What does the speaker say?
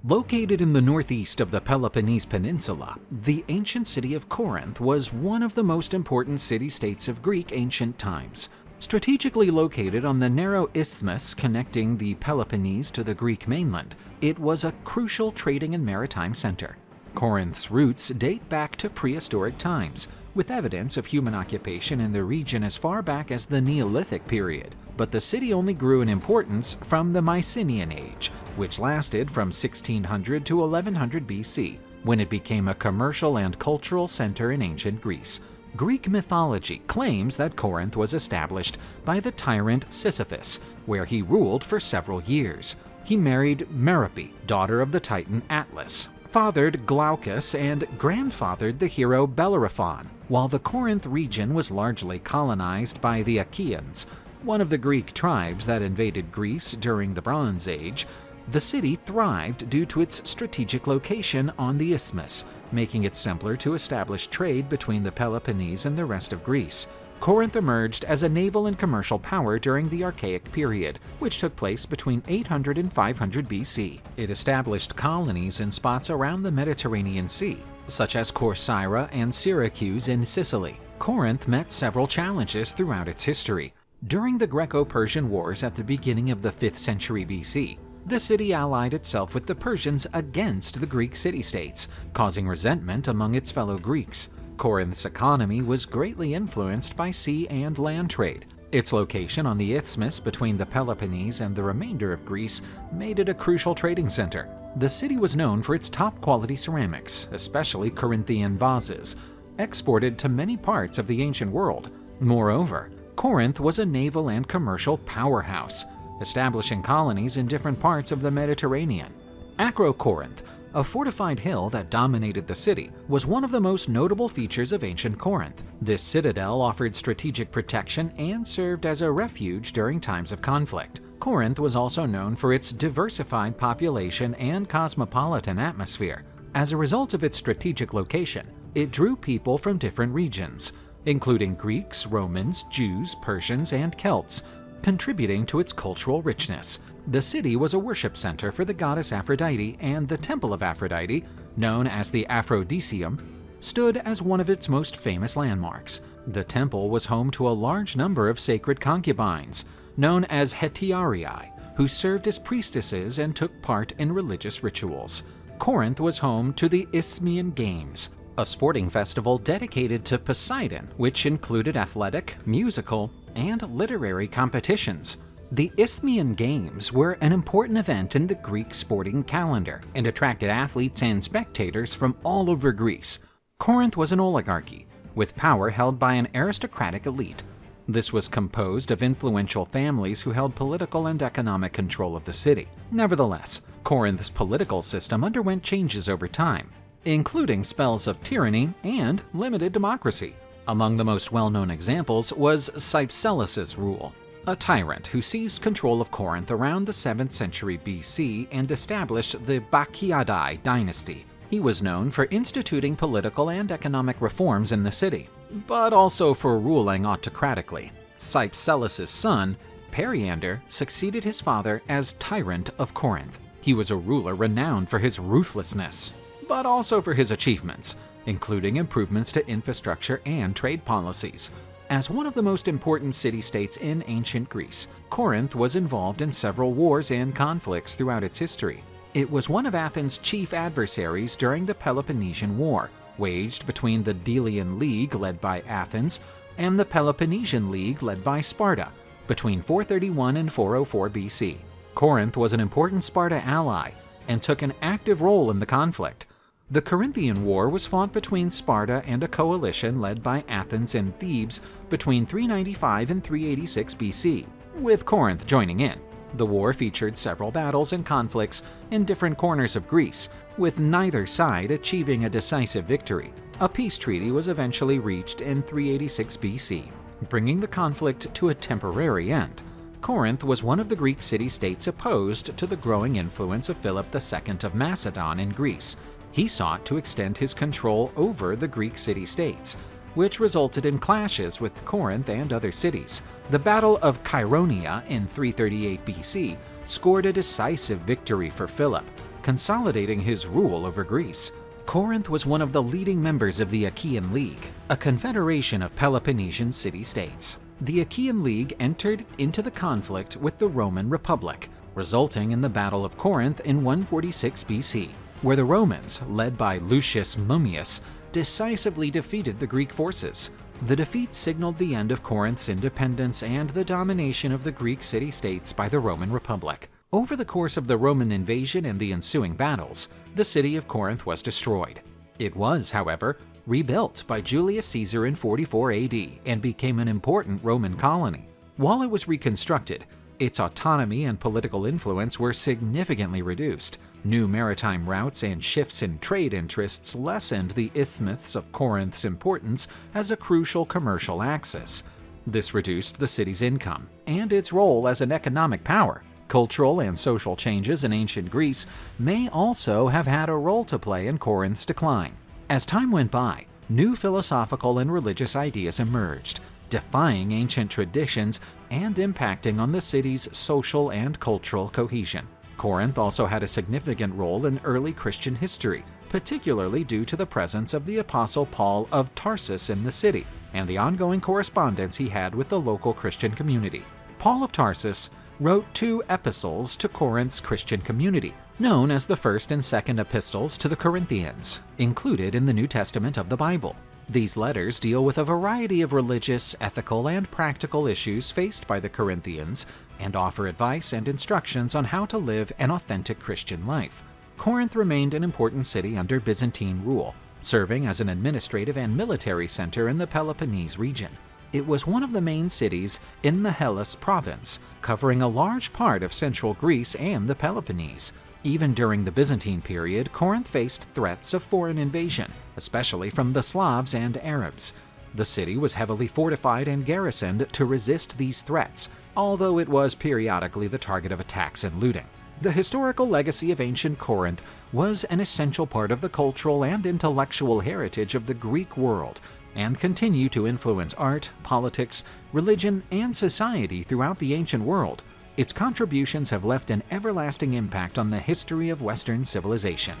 Located in the northeast of the Peloponnese Peninsula, the ancient city of Corinth was one of the most important city-states of Greek ancient times. Strategically located on the narrow isthmus connecting the Peloponnese to the Greek mainland, it was a crucial trading and maritime center. Corinth's roots date back to prehistoric times, with evidence of human occupation in the region as far back as the Neolithic period, but the city only grew in importance from the Mycenaean Age, which lasted from 1600 to 1100 BC, when it became a commercial and cultural center in ancient Greece. Greek mythology claims that Corinth was established by the tyrant Sisyphus, where he ruled for several years. He married Merope, daughter of the Titan Atlas, fathered Glaucus, and grandfathered the hero Bellerophon. While the Corinth region was largely colonized by the Achaeans, one of the Greek tribes that invaded Greece during the Bronze Age, the city thrived due to its strategic location on the isthmus, making it simpler to establish trade between the Peloponnese and the rest of Greece. Corinth emerged as a naval and commercial power during the Archaic period, which took place between 800 and 500 BC. It established colonies in spots around the Mediterranean Sea, such as Corcyra and Syracuse in Sicily. Corinth met several challenges throughout its history. During the Greco-Persian Wars at the beginning of the 5th century BC, the city allied itself with the Persians against the Greek city-states, causing resentment among its fellow Greeks. Corinth's economy was greatly influenced by sea and land trade. Its location on the isthmus between the Peloponnese and the remainder of Greece made it a crucial trading center. The city was known for its top-quality ceramics, especially Corinthian vases, exported to many parts of the ancient world. Moreover, Corinth was a naval and commercial powerhouse, establishing colonies in different parts of the Mediterranean. Acrocorinth, a fortified hill that dominated the city, was one of the most notable features of ancient Corinth. This citadel offered strategic protection and served as a refuge during times of conflict. Corinth was also known for its diversified population and cosmopolitan atmosphere. As a result of its strategic location, it drew people from different regions, including Greeks, Romans, Jews, Persians, and Celts, contributing to its cultural richness. The city was a worship center for the goddess Aphrodite, and the Temple of Aphrodite, known as the Aphrodisium, stood as one of its most famous landmarks. The temple was home to a large number of sacred concubines, known as hetiarii, who served as priestesses and took part in religious rituals. Corinth was home to the Isthmian Games, a sporting festival dedicated to Poseidon, which included athletic, musical, and literary competitions. The Isthmian Games were an important event in the Greek sporting calendar and attracted athletes and spectators from all over Greece. Corinth was an oligarchy, with power held by an aristocratic elite. This was composed of influential families who held political and economic control of the city. Nevertheless, Corinth's political system underwent changes over time, including spells of tyranny and limited democracy. Among the most well-known examples was Cypselus's rule, a tyrant who seized control of Corinth around the 7th century BC and established the Bacchiadae dynasty. He was known for instituting political and economic reforms in the city, but also for ruling autocratically. Cypselus's son, Periander, succeeded his father as tyrant of Corinth. He was a ruler renowned for his ruthlessness, but also for his achievements, including improvements to infrastructure and trade policies. As one of the most important city-states in ancient Greece, Corinth was involved in several wars and conflicts throughout its history. It was one of Athens' chief adversaries during the Peloponnesian War, waged between the Delian League led by Athens and the Peloponnesian League led by Sparta, between 431 and 404 BC. Corinth was an important Sparta ally and took an active role in the conflict. The Corinthian War was fought between Sparta and a coalition led by Athens and Thebes between 395 and 386 BC, with Corinth joining in. The war featured several battles and conflicts in different corners of Greece, with neither side achieving a decisive victory. A peace treaty was eventually reached in 386 BC, bringing the conflict to a temporary end. Corinth was one of the Greek city-states opposed to the growing influence of Philip II of Macedon in Greece. He sought to extend his control over the Greek city-states, which resulted in clashes with Corinth and other cities. The Battle of Chaeronea in 338 BC scored a decisive victory for Philip, consolidating his rule over Greece. Corinth was one of the leading members of the Achaean League, a confederation of Peloponnesian city-states. The Achaean League entered into the conflict with the Roman Republic, resulting in the Battle of Corinth in 146 BC, where the Romans, led by Lucius Mummius, decisively defeated the Greek forces. The defeat signaled the end of Corinth's independence and the domination of the Greek city-states by the Roman Republic. Over the course of the Roman invasion and the ensuing battles, the city of Corinth was destroyed. It was, however, rebuilt by Julius Caesar in 44 AD and became an important Roman colony. While it was reconstructed, its autonomy and political influence were significantly reduced. New maritime routes and shifts in trade interests lessened the Isthmus of Corinth's importance as a crucial commercial axis. This reduced the city's income and its role as an economic power. Cultural and social changes in ancient Greece may also have had a role to play in Corinth's decline. As time went by, new philosophical and religious ideas emerged, defying ancient traditions and impacting on the city's social and cultural cohesion. Corinth also had a significant role in early Christian history, particularly due to the presence of the apostle Paul of Tarsus in the city and the ongoing correspondence he had with the local Christian community. Paul of Tarsus wrote 2 epistles to Corinth's Christian community, known as the First and Second Epistles to the Corinthians, included in the New Testament of the Bible. These letters deal with a variety of religious, ethical, and practical issues faced by the Corinthians and offer advice and instructions on how to live an authentic Christian life. Corinth remained an important city under Byzantine rule, serving as an administrative and military center in the Peloponnese region. It was one of the main cities in the Hellas province, covering a large part of central Greece and the Peloponnese. Even during the Byzantine period, Corinth faced threats of foreign invasion, especially from the Slavs and Arabs. The city was heavily fortified and garrisoned to resist these threats, although it was periodically the target of attacks and looting. The historical legacy of ancient Corinth was an essential part of the cultural and intellectual heritage of the Greek world, and continue to influence art, politics, religion, and society throughout the ancient world. Its contributions have left an everlasting impact on the history of Western civilization.